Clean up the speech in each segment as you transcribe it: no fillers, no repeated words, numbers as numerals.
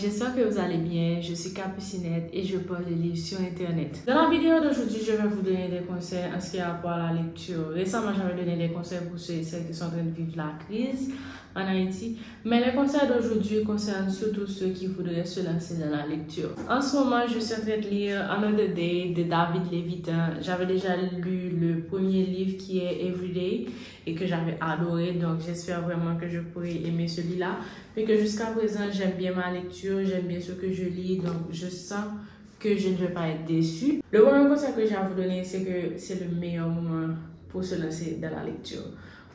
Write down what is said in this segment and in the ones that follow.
j'espère que vous allez bien. Je suis Capucinette et je parle de livres sur Internet. Dans la vidéo d'aujourd'hui, je vais vous donner des conseils en ce qui a rapport à la lecture. Récemment, j'avais donné des conseils pour ceux et celles qui sont en train de vivre la crise en Haïti. Mais les conseils d'aujourd'hui concernent surtout ceux qui voudraient se lancer dans la lecture. En ce moment, je suis en train de lire Another Day de David Levitin. J'avais déjà lu le premier livre qui est Everyday et que j'avais adoré. Donc, j'espère vraiment que je pourrai aimer celui-là. Mais que jusqu'à présent, j'aime bien ma lecture, j'aime bien ce que je lis. Donc, je sens que je ne vais pas être déçue. Le premier conseil que j'ai à vous donner, c'est que c'est le meilleur moment pour se lancer dans la lecture.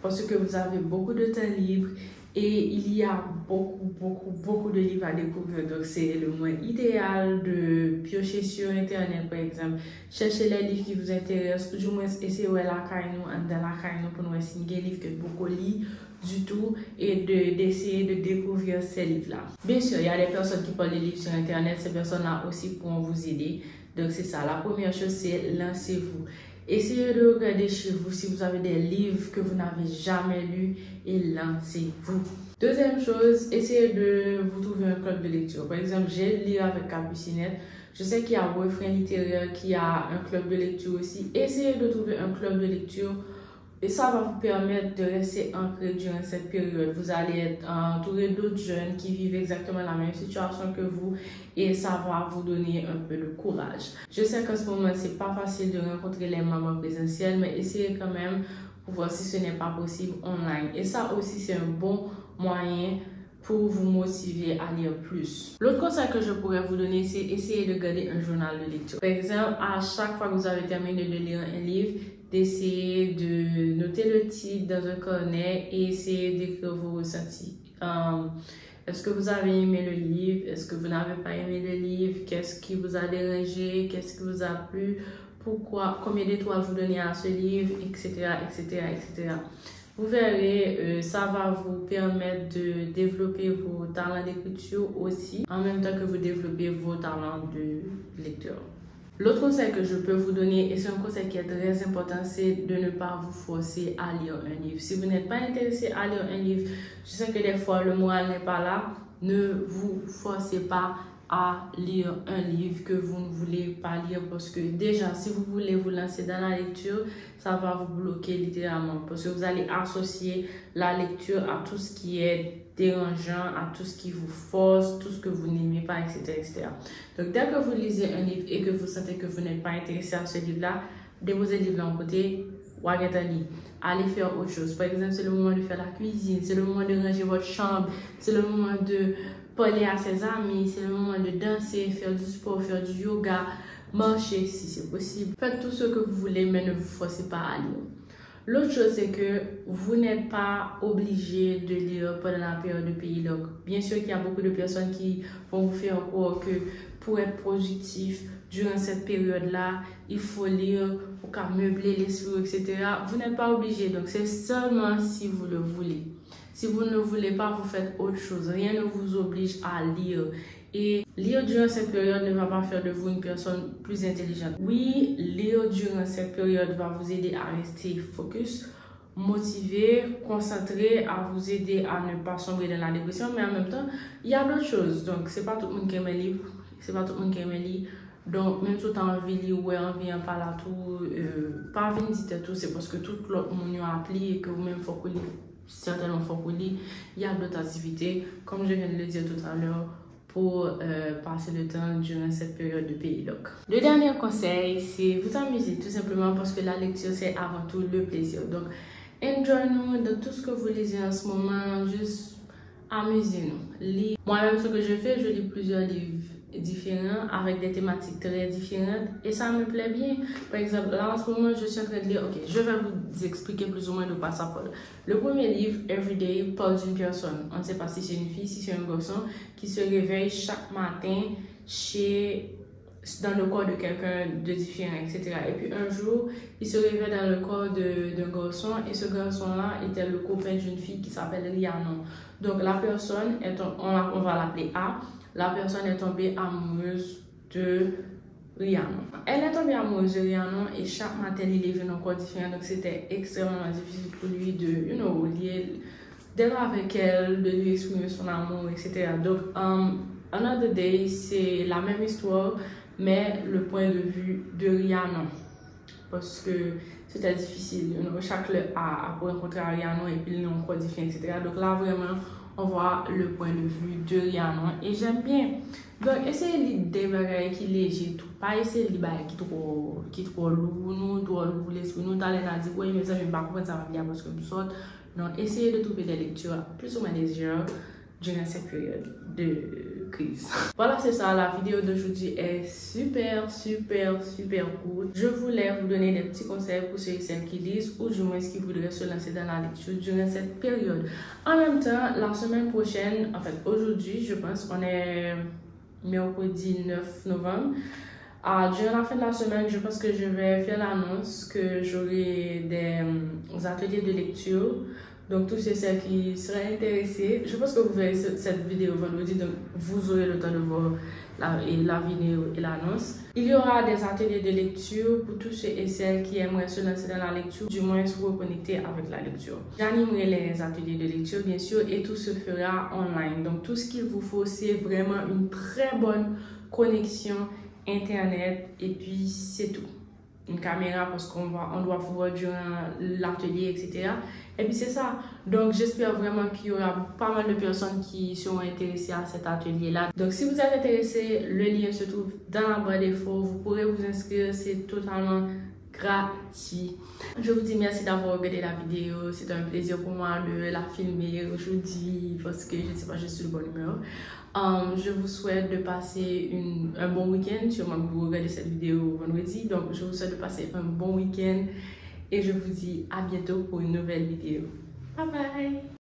Parce que vous avez beaucoup de temps libre et il y a beaucoup de livres à découvrir. Donc, c'est le moment idéal de piocher sur Internet, par exemple. Chercher les livres qui vous intéressent, ou du moins essayer de la caille dans la caille pour nous essayer des livres que beaucoup lisent du tout et d'essayer de découvrir ces livres-là. Bien sûr, il y a des personnes qui parlent des livres sur Internet. Ces personnes-là aussi pourront vous aider. Donc, c'est ça. La première chose, c'est lancez-vous. Essayez de regarder chez vous si vous avez des livres que vous n'avez jamais lus et lancez-vous. Deuxième chose, essayez de vous trouver un club de lecture. Par exemple, j'ai lu avec Capucinette. Je sais qu'il y a Refrain littéraire qui a un club de lecture aussi. Essayez de trouver un club de lecture et ça va vous permettre de rester ancré durant cette période. Vous allez être entouré d'autres jeunes qui vivent exactement la même situation que vous et ça va vous donner un peu de courage. Je sais qu'en ce moment, c'est pas facile de rencontrer les mamans présentielles, mais essayez quand même pour voir si ce n'est pas possible online. Et ça aussi, c'est un bon moyen pour vous motiver à lire plus. L'autre conseil que je pourrais vous donner, c'est essayer de garder un journal de lecture. Par exemple, à chaque fois que vous avez terminé de lire un livre, d'essayer de noter le titre dans un carnet et essayer d'écrire vos ressentis. Est-ce que vous avez aimé le livre? Est-ce que vous n'avez pas aimé le livre? Qu'est-ce qui vous a dérangé? Qu'est-ce qui vous a plu? Pourquoi? Combien d'étoiles vous donnez à ce livre? Etc. etc. Vous verrez, ça va vous permettre de développer vos talents d'écriture aussi, en même temps que vous développez vos talents de lecture. L'autre conseil que je peux vous donner, et c'est un conseil qui est très important, c'est de ne pas vous forcer à lire un livre. Si vous n'êtes pas intéressé à lire un livre, je sais que des fois le moral n'est pas là, ne vous forcez pas à lire un livre que vous ne voulez pas lire parce que déjà, si vous voulez vous lancer dans la lecture, ça va vous bloquer littéralement parce que vous allez associer la lecture à tout ce qui est dérangeant, à tout ce qui vous force, tout ce que vous n'aimez pas, etc. Donc, dès que vous lisez un livre et que vous sentez que vous n'êtes pas intéressé à ce livre-là, déposez le livre de côté, allez faire autre chose. Par exemple, c'est le moment de faire la cuisine, c'est le moment de ranger votre chambre, c'est le moment de parler à ses amis, c'est le moment de danser, faire du sport, faire du yoga, marcher si c'est possible. Faites tout ce que vous voulez, mais ne vous forcez pas à lire. L'autre chose, c'est que vous n'êtes pas obligé de lire pendant la période de pays log. Bien sûr qu'il y a beaucoup de personnes qui vont vous faire croire que pour être positif durant cette période-là, il faut lire pour meubler l'esprit, etc. Vous n'êtes pas obligé, donc c'est seulement si vous le voulez. Si vous ne le voulez pas, vous faites autre chose. Rien ne vous oblige à lire. Et lire durant cette période ne va pas faire de vous une personne plus intelligente. Oui, lire durant cette période va vous aider à rester focus, motivé, concentré, à vous aider à ne pas sombrer dans la dépression. Mais en même temps, il y a d'autres choses. Donc, c'est pas tout le monde qui aime lire. C'est pas tout le monde qui aime lire. Donc, même si tu as envie de lire, ouais, envie de parler à tout, pas envie de dire tout, c'est parce que tout le monde a appris et que vous-même, il faut que lire. Certainement, il faut que lire. Il y a d'autres activités, comme je viens de le dire tout à l'heure, pour passer le temps durant cette période de pays log. Le dernier conseil, c'est vous amuser tout simplement parce que la lecture, c'est avant tout le plaisir. Donc, enjoy-nous dans tout ce que vous lisez en ce moment, juste amusez-nous. Moi-même, ce que je fais, je lis plusieurs livres différents avec des thématiques très différentes et ça me plaît bien. Par exemple, là en ce moment, je suis en train de lire, ok, je vais vous expliquer plus ou moins de quoi ça parle. Le premier livre, Everyday, parle d'une personne. On ne sait pas si c'est une fille, si c'est un garçon, qui se réveille chaque matin dans le corps de quelqu'un de différent, etc. Et puis un jour, il se réveille dans le corps d'un garçon et ce garçon-là était le copain d'une fille qui s'appelle Rhiannon. Donc la personne, on va l'appeler A, la personne est tombée amoureuse de Rhiannon. Elle est tombée amoureuse de Rhiannon et chaque matin, il est venu dans un corps différent. Donc c'était extrêmement difficile pour lui de d'être avec elle, de lui exprimer son amour, etc. Donc Another Day, c'est la même histoire, mais le point de vue de Rihanna. Parce que c'était difficile. Chaque a rencontré Rihanna et puis ils ont codifié, etc. Donc là, vraiment, on voit le point de vue de Rihanna et j'aime bien. Donc, essayez de démarrer qui est léger, tout. Pas essayer de lire qui est trop lourd, nous, trop lourd, l'esprit, nous, dans les dire, oui, mais ça, je ne vais pas comprendre ça va bien parce que nous sortons. Non, essayez de trouver des lectures plus ou moins légères durant cette période de crise. Voilà, c'est ça, la vidéo d'aujourd'hui est super courte. Je voulais vous donner des petits conseils pour ceux et celles qui lisent ou du moins qui voudraient se lancer dans la lecture durant cette période. En même temps, la semaine prochaine, en fait aujourd'hui, je pense qu'on est mercredi 9 novembre. Durant la fin de la semaine, je pense que je vais faire l'annonce que j'aurai des ateliers de lecture. Donc, tous ceux qui seraient intéressés, je pense que vous verrez cette vidéo vendredi, donc vous aurez le temps de voir la vidéo et l'annonce. Il y aura des ateliers de lecture pour tous ceux et celles qui aimeraient se lancer dans la lecture, du moins se reconnecter avec la lecture. J'animerai les ateliers de lecture, bien sûr, et tout se fera online. Donc, tout ce qu'il vous faut, c'est vraiment une très bonne connexion Internet, et puis c'est tout. Une caméra parce qu'on doit voir durant l'atelier, etc. Et puis c'est ça. Donc j'espère vraiment qu'il y aura pas mal de personnes qui seront intéressées à cet atelier-là. Donc si vous êtes intéressé, le lien se trouve dans la barre d'infos. Vous pourrez vous inscrire, c'est totalement gratuit. Je vous dis merci d'avoir regardé la vidéo. C'est un plaisir pour moi de la filmer aujourd'hui parce que je ne sais pas, je suis de bonne humeur. Je vous souhaite de passer un bon week-end. Sûrement que vous regardez cette vidéo vendredi. Donc je vous souhaite de passer un bon week-end et je vous dis à bientôt pour une nouvelle vidéo. Bye bye!